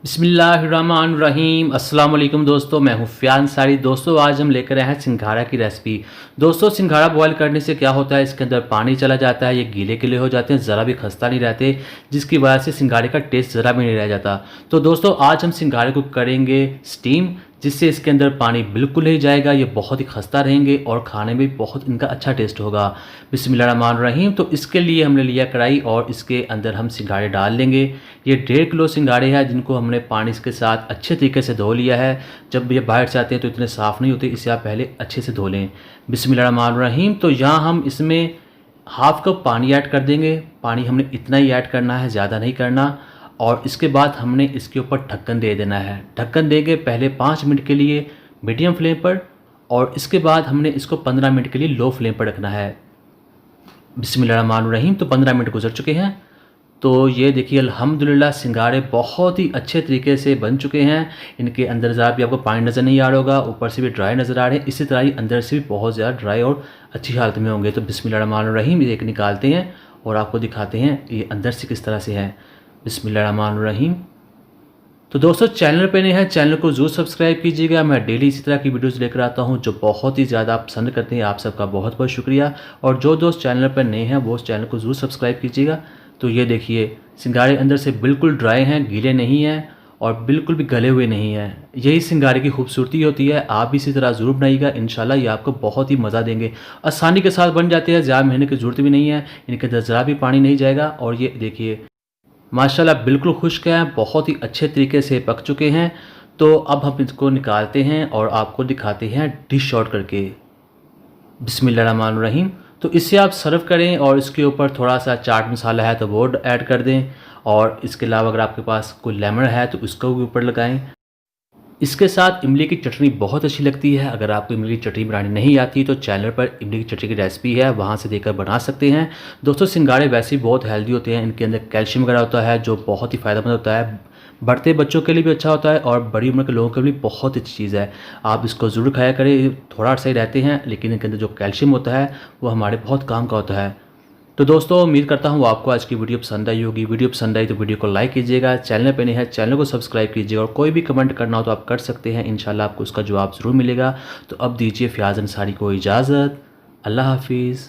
बिस्मिल्लाहिर्रहमानिर्रहीम अस्सलाम वालेकुम दोस्तों, मैं हूँ फ़ियान सारी। दोस्तों आज हम लेकर आए हैं सिंघाड़ा की रेसिपी। दोस्तों सिंघाड़ा बॉयल करने से क्या होता है, इसके अंदर पानी चला जाता है, ये गीले गीले हो जाते हैं, ज़रा भी खस्ता नहीं रहते, जिसकी वजह से सिंघाड़े का टेस्ट ज़रा भी नहीं रह जाता। तो दोस्तों आज हम सिंघाड़े को करेंगे स्टीम, जिससे इसके अंदर पानी बिल्कुल नहीं जाएगा, ये बहुत ही खस्ता रहेंगे और खाने में बहुत इनका अच्छा टेस्ट होगा। बिस्मिल्लाहिर्रहमानिर्रहीम। तो इसके लिए हमने लिया कढ़ाई और इसके अंदर हम सिंघाड़े डाल लेंगे। ये 1.5 किलो सिंघाड़े हैं जिनको हमने पानी के साथ अच्छे तरीके से धो लिया है। जब ये बाहर से आते हैं तो इतने साफ़ नहीं होते, इसे आप पहले अच्छे से धो लें। बिस्मिल्लाहिर्रहमानिर्रहीम। तो यहाँ हम इसमें हाफ़ कप पानी ऐड कर देंगे। पानी हमने इतना ही ऐड करना है, ज़्यादा नहीं करना। और इसके बाद हमने इसके ऊपर ढक्कन दे देना है। ढक्कन देंगे पहले 5 मिनट के लिए मीडियम फ्लेम पर, और इसके बाद हमने इसको 15 मिनट के लिए लो फ्लेम पर रखना है। बिस्मिल्लाहिर्रहमानिर्रहीम। तो 15 मिनट गुजर चुके हैं। तो ये देखिए अल्हम्दुलिल्लाह सिंघाड़े बहुत ही अच्छे तरीके से बन चुके हैं। इनके अंदर ज़रा भी आपको पानी नज़र नहीं आ रहा होगा, ऊपर से भी ड्राई नज़र आ रहे हैं, इसी तरह ही अंदर से भी बहुत ज़्यादा ड्राई और अच्छी हालत में होंगे। तो बिस्मिल्लाहिर्रहमानिर्रहीम एक निकालते हैं और आपको दिखाते हैं ये अंदर से किस तरह से है। बिस्मिल्लाहिर्रहमानिर्रहीम। तो दोस्तों चैनल पे नए हैं, चैनल को ज़रूर सब्सक्राइब कीजिएगा। मैं डेली इसी तरह की वीडियोस लेकर आता हूं जो बहुत ही ज़्यादा आप पसंद करते हैं। आप सबका बहुत बहुत शुक्रिया। और जो दोस्त चैनल पर नए हैं वो उस चैनल को ज़रूर सब्सक्राइब कीजिएगा। तो ये देखिए सिंघाड़े अंदर से बिल्कुल ड्राई हैं, गीले नहीं हैं और बिल्कुल भी गले हुए नहीं हैं। यही सिंघाड़े की खूबसूरती होती है। आप भी इसी तरह ज़रूर बनाइएगा, इंशाल्लाह ये आपको बहुत ही मज़ा देंगे। आसानी के साथ बन जाते हैं, ज़्यादा मेहनत की ज़रूरत भी नहीं है, इनके अंदर ज़रा भी पानी नहीं जाएगा। और ये देखिए माशाल्लाह बिल्कुल खुश्क हैं, बहुत ही अच्छे तरीके से पक चुके हैं। तो अब हम इसको निकालते हैं और आपको दिखाते हैं डिश आउट करके। बिस्मिल्लाहिर्रहमानिर्रहीम। तो इससे आप सर्व करें और इसके ऊपर थोड़ा सा चाट मसाला है तो वो ऐड कर दें, और इसके अलावा अगर आपके पास कोई लेमन है तो उसको भी ऊपर लगाएं। इसके साथ इमली की चटनी बहुत अच्छी लगती है। अगर आपको इमली की चटनी बनानी नहीं आती तो चैनल पर इमली की चटनी की रेसिपी है, वहाँ से देखकर बना सकते हैं। दोस्तों सिंघाड़े वैसे ही बहुत हेल्दी होते हैं, इनके अंदर कैल्शियम वगैरह होता है जो बहुत ही फ़ायदेमंद होता है। बढ़ते बच्चों के लिए भी अच्छा होता है और बड़ी उम्र के लोगों के लिए बहुत अच्छी चीज़ है। आप इसको ज़रूर खाया करें। थोड़ा सा ही रहते हैं लेकिन इनके अंदर जो कैल्शियम होता है वो हमारे बहुत काम का होता है। तो दोस्तों उम्मीद करता हूँ आपको आज की वीडियो पसंद आई होगी। वीडियो पसंद आई तो वीडियो को लाइक कीजिएगा, चैनल पे नहीं है चैनल को सब्सक्राइब कीजिएगा, और कोई भी कमेंट करना हो तो आप कर सकते हैं, इंशाल्लाह आपको उसका जवाब ज़रूर मिलेगा। तो अब दीजिए फ़ियाज़ अंसारी को इजाज़त। अल्लाह हाफिज़।